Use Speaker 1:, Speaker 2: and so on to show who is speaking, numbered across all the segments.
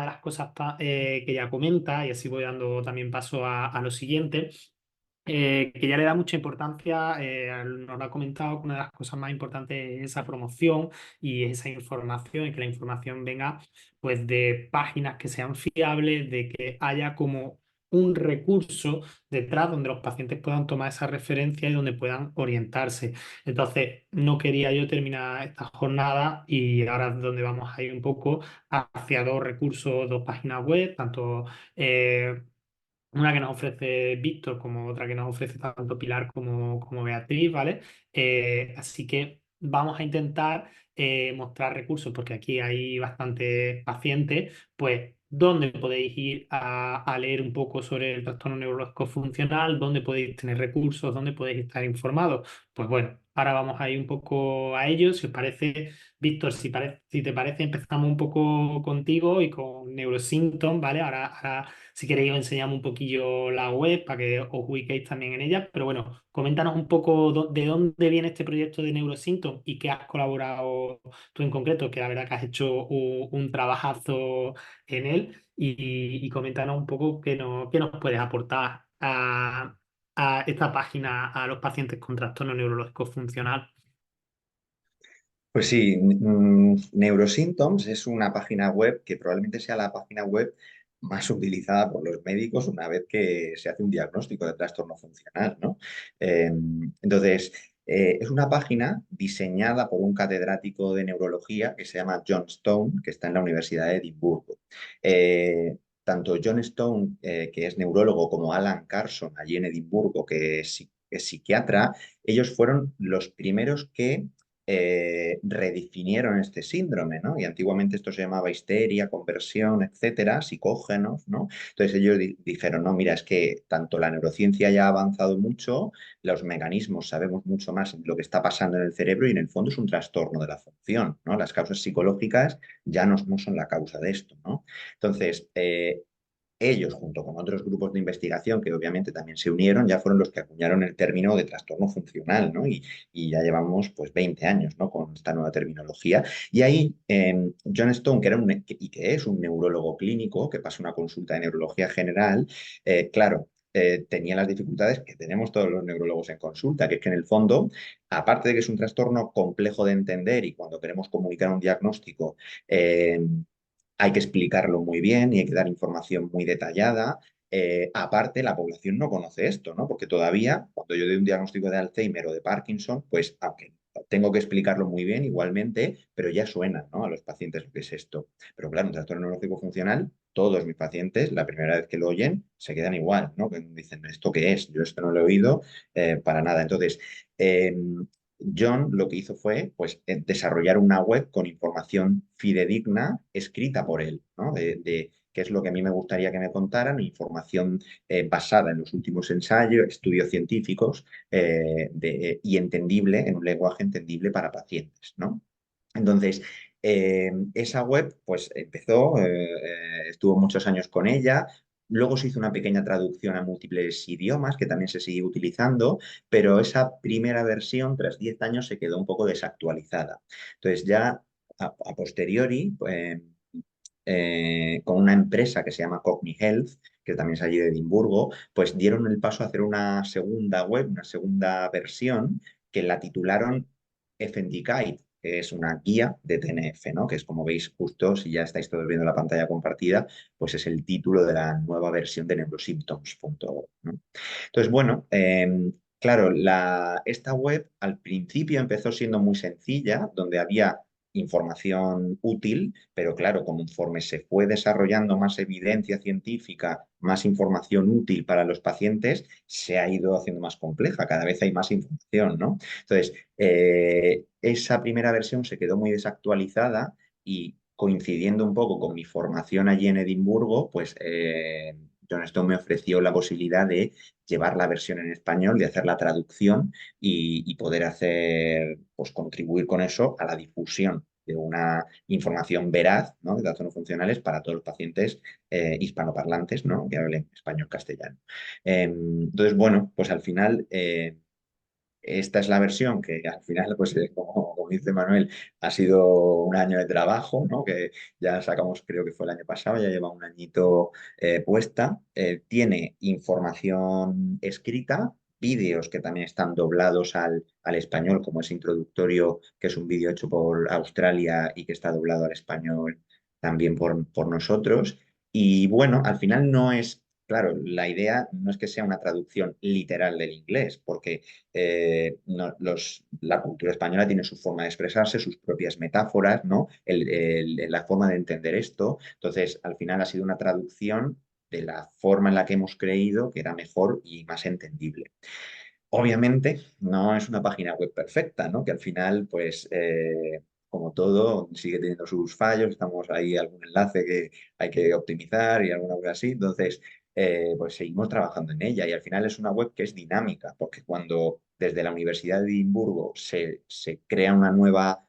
Speaker 1: de las cosas que ella comenta, y así voy dando también paso a lo siguiente, que ya le da mucha importancia, nos lo ha comentado, que una de las cosas más importantes es esa promoción y esa información, y que la información venga pues de páginas que sean fiables, de que haya como un recurso detrás donde los pacientes puedan tomar esa referencia y donde puedan orientarse. Entonces, no quería yo terminar esta jornada y ahora es donde vamos a ir un poco hacia dos recursos, dos páginas web, tanto una que nos ofrece Víctor como otra que nos ofrece tanto Pilar como Beatriz, ¿vale? Así que vamos a intentar mostrar recursos, porque aquí hay bastantes pacientes, pues dónde podéis ir a leer un poco sobre el trastorno neurológico funcional, dónde podéis tener recursos, dónde podéis estar informados. Pues bueno, ahora vamos a ir un poco a ello. Si os parece, Víctor, si te parece, empezamos un poco contigo y con Neurosymptom, ¿vale? Ahora si queréis os enseñamos un poquillo la web para que os ubiquéis también en ella. Pero bueno, coméntanos un poco de dónde viene este proyecto de Neurosymptom y qué has colaborado tú en concreto, que la verdad que has hecho un trabajazo en él. Y coméntanos un poco qué nos puedes aportar a esta página a los pacientes con trastorno neurológico funcional.
Speaker 2: Pues sí, Neurosymptoms es una página web que probablemente sea la página web más utilizada por los médicos una vez que se hace un diagnóstico de trastorno funcional, ¿no? Eh, entonces, es una página diseñada por un catedrático de neurología que se llama John Stone, que está en la Universidad de Edimburgo. Tanto John Stone, que es neurólogo, como Alan Carson, allí en Edimburgo, que es psiquiatra, ellos fueron los primeros que redefinieron este síndrome, ¿no? Y antiguamente esto se llamaba histeria, conversión, etcétera, psicógenos, ¿no? Entonces ellos dijeron, no, mira, es que tanto la neurociencia ya ha avanzado mucho, los mecanismos sabemos mucho más de lo que está pasando en el cerebro y en el fondo es un trastorno de la función, ¿no? Las causas psicológicas ya no son la causa de esto, ¿no? Entonces, ellos, junto con otros grupos de investigación que obviamente también se unieron, ya fueron los que acuñaron el término de trastorno funcional, ¿no? Y ya llevamos pues 20 años, ¿no? Con esta nueva terminología. Y ahí John Stone, que es un neurólogo clínico, que pasa una consulta de neurología general, claro, tenía las dificultades que tenemos todos los neurólogos en consulta, que es que en el fondo, aparte de que es un trastorno complejo de entender y cuando queremos comunicar un diagnóstico, hay que explicarlo muy bien y hay que dar información muy detallada. Aparte, la población no conoce esto, ¿no? Porque todavía, cuando yo doy un diagnóstico de Alzheimer o de Parkinson, pues aunque tengo que explicarlo muy bien igualmente, pero ya suena, ¿no? A los pacientes lo que es esto. Pero claro, un trastorno neurológico funcional, todos mis pacientes, la primera vez que lo oyen, se quedan igual, ¿no? Que dicen, ¿esto qué es? Yo esto no lo he oído para nada. Entonces, John lo que hizo fue pues, desarrollar una web con información fidedigna escrita por él, ¿no? De qué es lo que a mí me gustaría que me contaran, información basada en los últimos ensayos, estudios científicos y entendible, en un lenguaje entendible para pacientes, ¿no? Entonces, esa web pues empezó, estuvo muchos años con ella. Luego se hizo una pequeña traducción a múltiples idiomas que también se sigue utilizando, pero esa primera versión, tras 10 años, se quedó un poco desactualizada. Entonces ya a posteriori, con una empresa que se llama Cogni Health, que también es allí de Edimburgo, pues dieron el paso a hacer una segunda web, una segunda versión, que la titularon FND Guide, que es una guía de TNF, ¿no? Que es como veis justo, si ya estáis todos viendo la pantalla compartida, pues es el título de la nueva versión de neurosymptoms.org, ¿no? Entonces, bueno, claro, esta web al principio empezó siendo muy sencilla, donde había información útil, pero claro, conforme se fue desarrollando más evidencia científica, más información útil para los pacientes, se ha ido haciendo más compleja, cada vez hay más información, ¿no? Entonces, esa primera versión se quedó muy desactualizada y coincidiendo un poco con mi formación allí en Edimburgo, pues John Stone me ofreció la posibilidad de llevar la versión en español, de hacer la traducción y poder hacer, pues contribuir con eso a la difusión de una información veraz, ¿no? De datos no funcionales para todos los pacientes hispanoparlantes, ¿no? Que hablen español castellano. Entonces, bueno, pues al final esta es la versión que al final, pues como dice Manuel, ha sido un año de trabajo, ¿no? Que ya sacamos, creo que fue el año pasado, ya lleva un añito puesta. Tiene información escrita, vídeos que también están doblados al español, como es introductorio, que es un vídeo hecho por Australia y que está doblado al español también por nosotros. Y bueno, al final no es, claro, la idea no es que sea una traducción literal del inglés, porque la cultura española tiene su forma de expresarse, sus propias metáforas, ¿no? La forma de entender esto. Entonces, al final ha sido una traducción de la forma en la que hemos creído que era mejor y más entendible. Obviamente, no es una página web perfecta, ¿no? Que al final, pues, como todo, sigue teniendo sus fallos. Estamos ahí algún enlace que hay que optimizar y alguna cosa así. Entonces, pues seguimos trabajando en ella. Y al final es una web que es dinámica, porque cuando desde la Universidad de Edimburgo se crea una nueva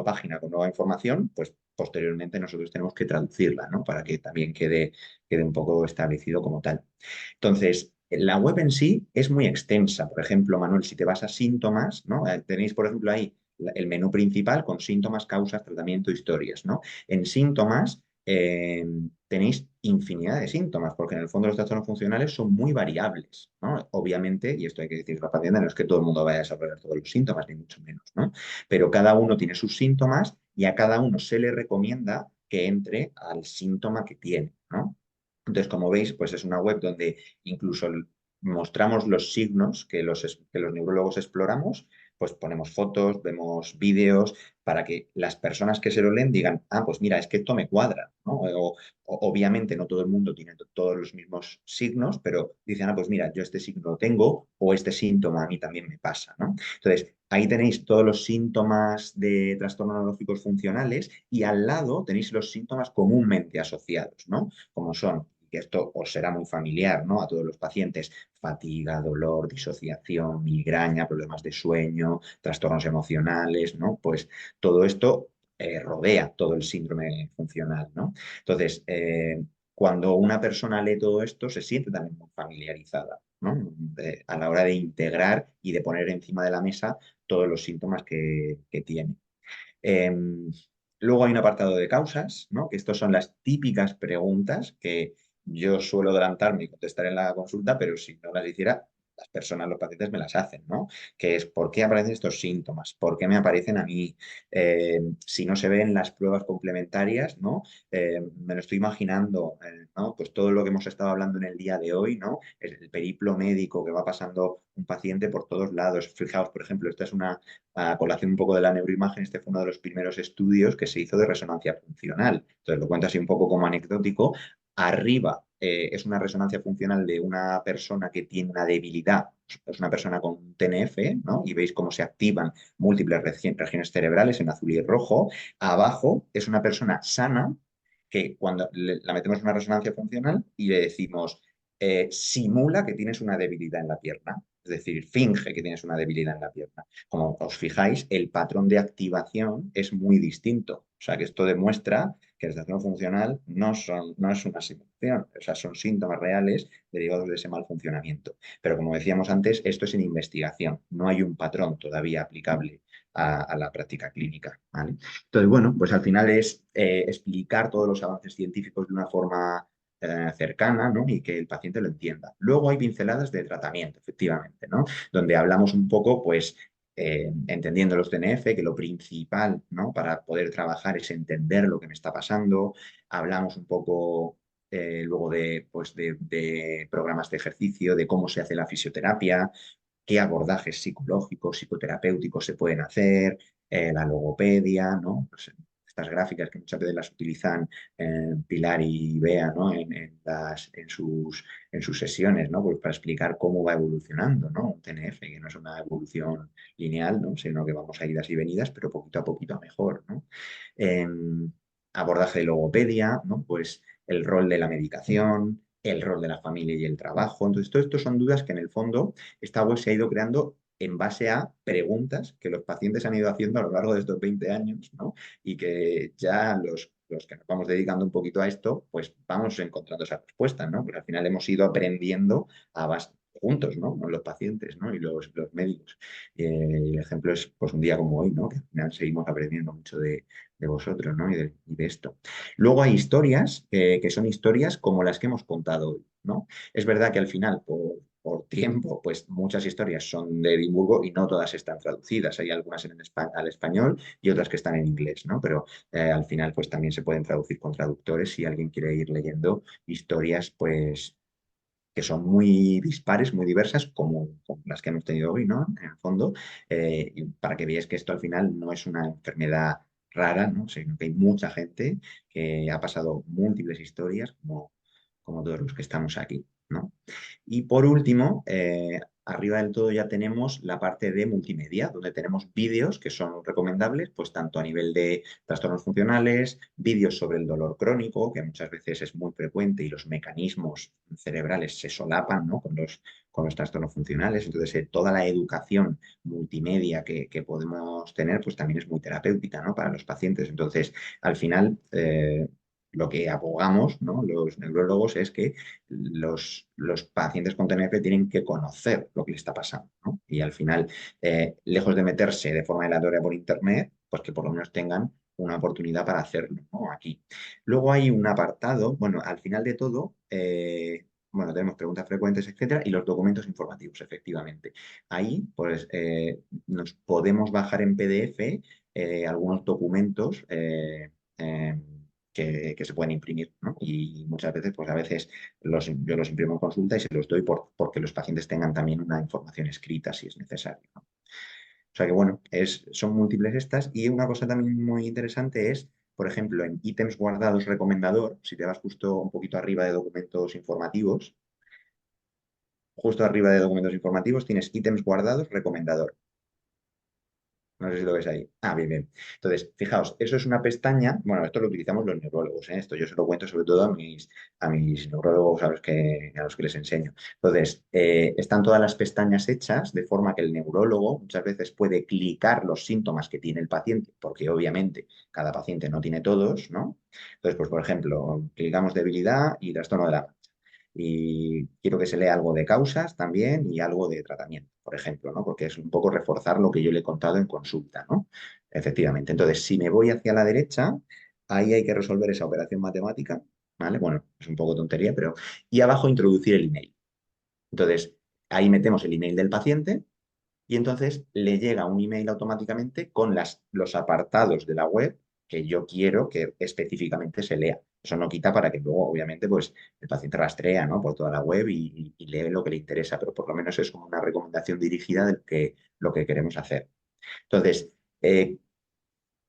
Speaker 2: página con nueva información, pues posteriormente nosotros tenemos que traducirla, ¿no? Para que también quede un poco establecido como tal. Entonces, la web en sí es muy extensa. Por ejemplo, Manuel, si te vas a síntomas, ¿no? Tenéis, por ejemplo, ahí el menú principal con síntomas, causas, tratamiento, historias, ¿no? En síntomas tenéis infinidad de síntomas, porque en el fondo los trastornos funcionales son muy variables, ¿no? Obviamente, y esto hay que decirlo a la paciente, no es que todo el mundo vaya a desarrollar todos los síntomas, ni mucho menos, ¿no? Pero cada uno tiene sus síntomas y a cada uno se le recomienda que entre al síntoma que tiene, ¿no? Entonces, como veis, pues es una web donde incluso mostramos los signos que los neurólogos exploramos, pues ponemos fotos, vemos vídeos, para que las personas que se lo leen digan, ah, pues mira, es que esto me cuadra, ¿no? Obviamente no todo el mundo tiene todos los mismos signos, pero dicen, ah, pues mira, yo este signo lo tengo o este síntoma a mí también me pasa, ¿no? Entonces, ahí tenéis todos los síntomas de trastornos neurológicos funcionales y al lado tenéis los síntomas comúnmente asociados, ¿no? Como son, que esto os será muy familiar, ¿no? A todos los pacientes, fatiga, dolor, disociación, migraña, problemas de sueño, trastornos emocionales, ¿no? Pues todo esto rodea todo el síndrome funcional, ¿no? Entonces, cuando una persona lee todo esto, se siente también muy familiarizada, ¿no? A la hora de integrar y de poner encima de la mesa todos los síntomas que tiene. Eh, Luego hay un apartado de causas, ¿no? Que estas son las típicas preguntas que yo suelo adelantarme y contestar en la consulta, pero si no las hiciera, las personas, los pacientes me las hacen, ¿no? Que es, ¿por qué aparecen estos síntomas? ¿Por qué me aparecen a mí? Si no se ven las pruebas complementarias, ¿no? Me lo estoy imaginando, ¿no? Pues todo lo que hemos estado hablando en el día de hoy, ¿no? El periplo médico que va pasando un paciente por todos lados. Fijaos, por ejemplo, esta es una a colación un poco de la neuroimagen, este fue uno de los primeros estudios que se hizo de resonancia funcional. Entonces lo cuento así un poco como anecdótico. Arriba es una resonancia funcional de una persona que tiene una debilidad, es una persona con un TNF, ¿no? Y veis cómo se activan múltiples regiones cerebrales en azul y rojo. Abajo es una persona sana que cuando la metemos en una resonancia funcional y le decimos, simula que tienes una debilidad en la pierna, es decir, finge que tienes una debilidad en la pierna. Como os fijáis, el patrón de activación es muy distinto. O sea que esto demuestra que el trastorno funcional no es una simulación, o sea, son síntomas reales derivados de ese mal funcionamiento. Pero como decíamos antes, esto es en investigación, no hay un patrón todavía aplicable a la práctica clínica, ¿vale? Entonces, bueno, pues al final es explicar todos los avances científicos de una forma cercana, ¿no? Y que el paciente lo entienda. Luego hay pinceladas de tratamiento, efectivamente, ¿no? Donde hablamos un poco, pues, entendiendo los TNF, que lo principal, ¿no? Para poder trabajar es entender lo que me está pasando. Hablamos un poco luego pues, de programas de ejercicio, de cómo se hace la fisioterapia, qué abordajes psicológicos, psicoterapéuticos se pueden hacer, la logopedia, ¿no? Pues, estas gráficas que muchas veces las utilizan Pilar y Bea, ¿no? En sus sesiones, ¿no? Pues para explicar cómo va evolucionando, ¿no? Un TNF, que no es una evolución lineal, ¿no? Sino que vamos a idas y venidas, pero poquito a poquito a mejor, ¿no? Eh, Abordaje de logopedia, ¿no? Pues el rol de la medicación, el rol de la familia y el trabajo. Entonces, todo esto son dudas que en el fondo esta web se ha ido creando en base a preguntas que los pacientes han ido haciendo a lo largo de estos 20 años, ¿no? Y que ya los que nos vamos dedicando un poquito a esto, pues vamos encontrando esas respuestas, ¿no? Porque al final hemos ido aprendiendo juntos, ¿no? Los pacientes, ¿no? Y los médicos. Y el ejemplo es pues un día como hoy, ¿no? Que al final seguimos aprendiendo mucho de vosotros, ¿no? Y de esto. Luego hay historias que son historias como las que hemos contado hoy, ¿no? Es verdad que al final, por tiempo, pues muchas historias son de Edimburgo y no todas están traducidas. Hay algunas al español y otras que están en inglés, ¿no? Pero al final, pues también se pueden traducir con traductores si alguien quiere ir leyendo historias, pues que son muy dispares, muy diversas, como las que hemos tenido hoy, ¿no? En el fondo, y para que veáis que esto al final no es una enfermedad rara, ¿no? Sino que hay mucha gente que ha pasado múltiples historias, como todos los que estamos aquí, ¿no? Y por último, arriba del todo ya tenemos la parte de multimedia, donde tenemos vídeos que son recomendables, pues tanto a nivel de trastornos funcionales, vídeos sobre el dolor crónico, que muchas veces es muy frecuente y los mecanismos cerebrales se solapan, ¿no? con los trastornos funcionales. Entonces, toda la educación multimedia que podemos tener, pues también es muy terapéutica, ¿no? Para los pacientes. Entonces, al final, lo que abogamos, ¿no? Los neurólogos es que los pacientes con TNF tienen que conocer lo que les está pasando, ¿no? Y al final, lejos de meterse de forma aleatoria por internet, pues que por lo menos tengan una oportunidad para hacerlo, ¿no? Aquí. Luego hay un apartado, bueno, al final de todo, bueno, tenemos preguntas frecuentes, etcétera, y los documentos informativos, efectivamente. Ahí, pues, nos podemos bajar en PDF algunos documentos que se pueden imprimir, ¿no? Y muchas veces, pues a veces yo los imprimo en consulta y se los doy porque los pacientes tengan también una información escrita si es necesario, ¿no? O sea que bueno, son múltiples estas. Y una cosa también muy interesante es, por ejemplo, en ítems guardados recomendador, si te vas justo un poquito arriba de documentos informativos, justo arriba de documentos informativos tienes ítems guardados recomendador. No sé si lo ves ahí. Ah, bien, bien. Entonces, fijaos, eso es una pestaña. Bueno, esto lo utilizamos los neurólogos, ¿eh? Esto yo se lo cuento sobre todo a mis neurólogos a los que les enseño. Entonces, están todas las pestañas hechas de forma que el neurólogo muchas veces puede clicar los síntomas que tiene el paciente, porque obviamente cada paciente no tiene todos, ¿no? Entonces, pues, por ejemplo, clicamos debilidad y trastorno de la y quiero que se lea algo de causas también y algo de tratamiento, por ejemplo, ¿no? Porque es un poco reforzar lo que yo le he contado en consulta, ¿no? Efectivamente. Entonces, si me voy hacia la derecha, ahí hay que resolver esa operación matemática, ¿vale? Bueno, es un poco tontería, pero... Y abajo introducir el email. Entonces, ahí metemos el email del paciente y entonces le llega un email automáticamente con los apartados de la web que yo quiero que específicamente se lea. Eso no quita para que luego, obviamente, pues el paciente rastrea, ¿no? Por toda la web y lee lo que le interesa, pero por lo menos es como una recomendación dirigida de lo que queremos hacer. Entonces,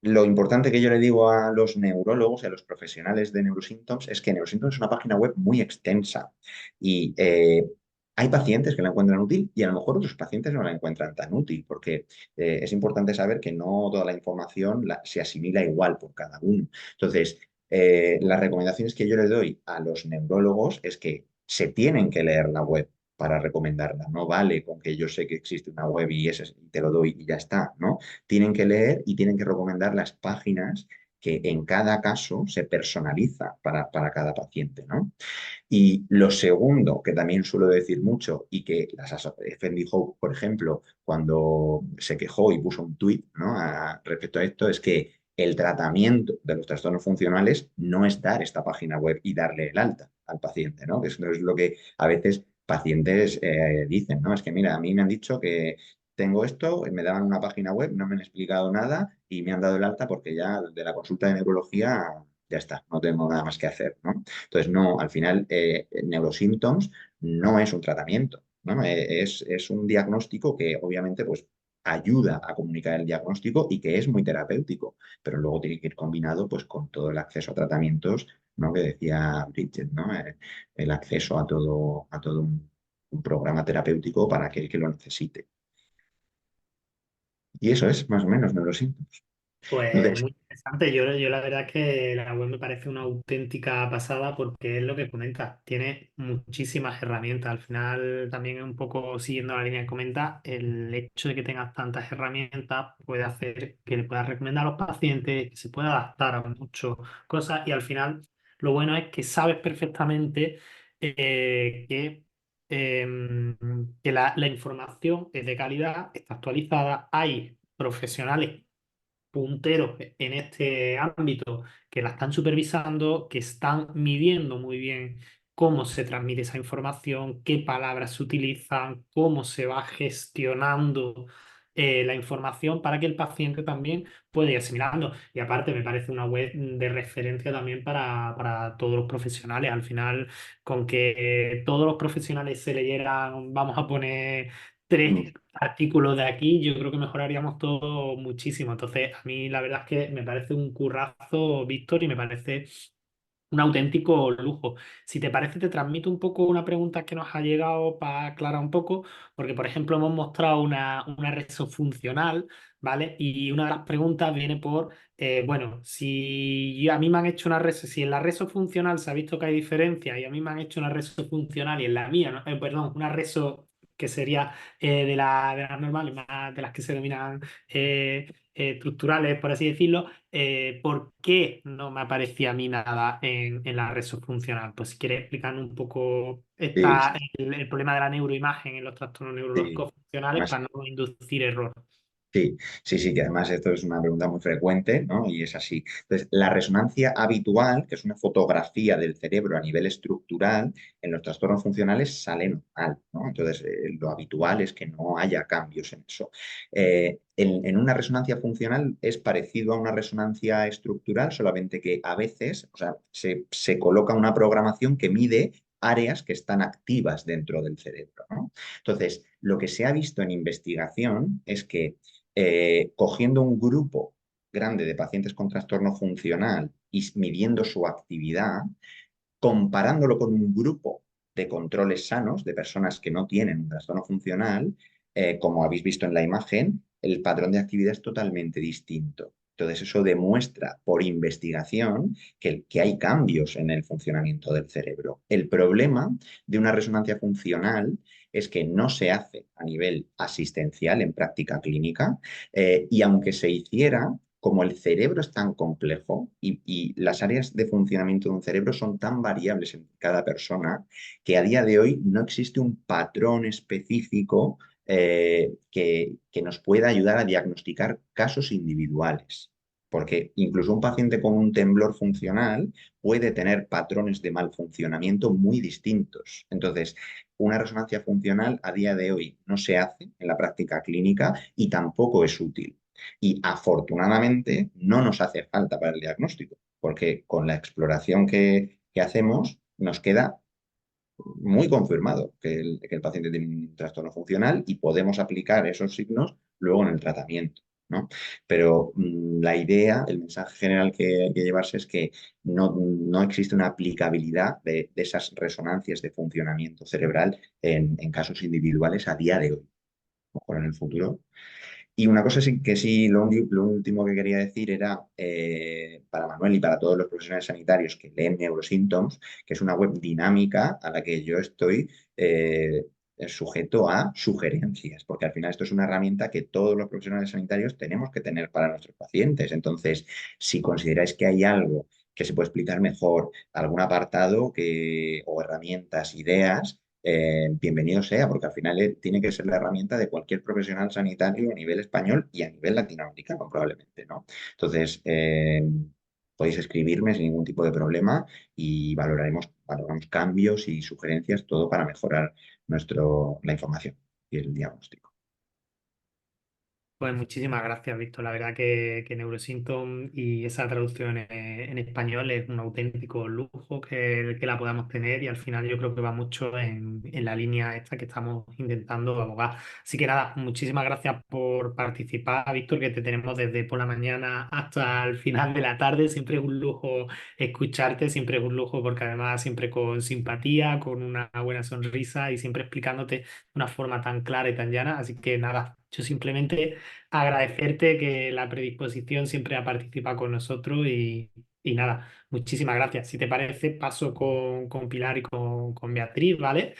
Speaker 2: lo importante que yo le digo a los neurólogos y a los profesionales de Neurosymptoms es que Neurosymptoms es una página web muy extensa y hay pacientes que la encuentran útil y a lo mejor otros pacientes no la encuentran tan útil porque es importante saber que no toda la información se asimila igual por cada uno. Entonces, las recomendaciones que yo le doy a los neurólogos es que se tienen que leer la web para recomendarla. No vale con que yo sé que existe una web y te lo doy y ya está, ¿no? Tienen que leer y tienen que recomendar las páginas que en cada caso se personaliza para cada paciente, ¿no? Y lo segundo, que también suelo decir mucho y que Fendi Hope, por ejemplo, cuando se quejó y puso un tuit, ¿no? Respecto a esto, es que el tratamiento de los trastornos funcionales no es dar esta página web y darle el alta al paciente, ¿no? Que eso es lo que a veces pacientes dicen, ¿no? Es que mira, a mí me han dicho que tengo esto, me daban una página web, no me han explicado nada y me han dado el alta porque ya de la consulta de neurología ya está, no tengo nada más que hacer, ¿no? Entonces, no, al final, Neurosymptoms no es un tratamiento, ¿no? Es un diagnóstico que obviamente pues, ayuda a comunicar el diagnóstico y que es muy terapéutico, pero luego tiene que ir combinado pues, con todo el acceso a tratamientos, ¿no? Que decía Bridget, ¿no? El acceso a todo un programa terapéutico para aquel que lo necesite. Y eso es más o menos Neurosymptoms.
Speaker 1: Pues
Speaker 2: Entonces,
Speaker 1: muy interesante. Yo la verdad es que la web me parece una auténtica pasada porque es lo que comenta. Tiene muchísimas herramientas. Al final, también un poco siguiendo la línea que comenta, el hecho de que tengas tantas herramientas puede hacer que le puedas recomendar a los pacientes, que se pueda adaptar a muchas cosas y al final lo bueno es que sabes perfectamente qué que la información es de calidad, está actualizada, hay profesionales punteros en este ámbito que la están supervisando, que están midiendo muy bien cómo se transmite esa información, qué palabras se utilizan, cómo se va gestionando la información para que el paciente también pueda ir asimilando. Y aparte me parece una web de referencia también para todos los profesionales. Al final, con que todos los profesionales se leyeran, vamos a poner
Speaker 2: Mm.
Speaker 1: tres artículos de aquí, yo creo que mejoraríamos todo muchísimo. Entonces, a mí la verdad es que me parece un currazo, Víctor, y me parece un auténtico lujo. Si te parece, te transmito un poco una pregunta que nos ha llegado para aclarar un poco, porque, por ejemplo, hemos mostrado una red funcional, ¿vale? Y una de las preguntas viene por, bueno, si a mí me han hecho una red, si en la red funcional se ha visto que hay diferencia y a mí me han hecho una red funcional y en la mía, ¿no? Perdón, una red que sería de las normales, más de las que se denominan estructurales, por así decirlo, ¿por qué no me aparecía a mí nada en la red funcional? Pues si quieres explicar un poco
Speaker 2: Sí,
Speaker 1: el problema de la neuroimagen en los trastornos
Speaker 2: sí.
Speaker 1: neurológicos funcionales
Speaker 2: Además,
Speaker 1: para no inducir error.
Speaker 2: sí, sí, sí, que además esto es una pregunta muy frecuente, ¿no? Y es así. Entonces, la resonancia habitual, que es una fotografía del cerebro a nivel estructural, en los trastornos funcionales sale normal, ¿no? Entonces, lo habitual es que no haya cambios en eso. En una resonancia funcional es parecido a una resonancia estructural, solamente que a veces, o sea, se coloca una programación que mide áreas que están activas dentro del cerebro, ¿no? Entonces, lo que se ha visto en investigación es que cogiendo un grupo grande de pacientes con trastorno funcional y midiendo su actividad, comparándolo con un grupo de controles sanos, de personas que no tienen un trastorno funcional, como habéis visto en la imagen, el patrón de actividad es totalmente distinto. Entonces, eso demuestra por investigación que hay cambios en el funcionamiento del cerebro. El problema de una resonancia funcional es que no se hace a nivel asistencial en práctica clínica y aunque se hiciera, como el cerebro es tan complejo y las áreas de funcionamiento de un cerebro son tan variables en cada persona, que a día de hoy no existe un patrón específico que nos pueda ayudar a diagnosticar casos individuales. Porque incluso un paciente con un temblor funcional puede tener patrones de mal funcionamiento muy distintos. Entonces, una resonancia funcional a día de hoy no se hace en la práctica clínica y tampoco es útil. Y afortunadamente no nos hace falta para el diagnóstico, porque con la exploración que hacemos nos queda muy confirmado que el paciente tiene un trastorno funcional y podemos aplicar esos signos luego en el tratamiento, ¿no? Pero la idea, el mensaje general que hay que llevarse es que no existe una aplicabilidad de esas resonancias de funcionamiento cerebral en casos individuales a día de hoy. A lo mejor en el futuro y una cosa sí que sí, lo último que quería decir era para Manuel y para todos los profesionales sanitarios que leen Neurosymptoms, que es una web dinámica a la que yo estoy sujeto a sugerencias, porque al final esto es una herramienta que todos los profesionales sanitarios tenemos que tener para nuestros pacientes. Entonces, si consideráis que hay algo que se puede explicar mejor, algún apartado o herramientas, ideas, bienvenido sea, porque al final tiene que ser la herramienta de cualquier profesional sanitario a nivel español y a nivel latinoamericano, probablemente, ¿no? Entonces, podéis escribirme sin ningún tipo de problema y valoramos cambios y sugerencias, todo para mejorar la información y el diagnóstico.
Speaker 1: Pues muchísimas gracias, Víctor. La verdad que Neurosymptom y esa traducción en español es un auténtico lujo que la podamos tener y al final yo creo que va mucho en la línea esta que estamos intentando abogar. Así que nada, muchísimas gracias por participar, Víctor, que te tenemos desde por la mañana hasta el final de la tarde. Siempre es un lujo escucharte, siempre es un lujo porque además siempre con simpatía, con una buena sonrisa y siempre explicándote de una forma tan clara y tan llana. Así que nada, yo simplemente agradecerte que la predisposición siempre a participar con nosotros y nada, muchísimas gracias. Si te parece, paso con Pilar y con Beatriz, ¿vale?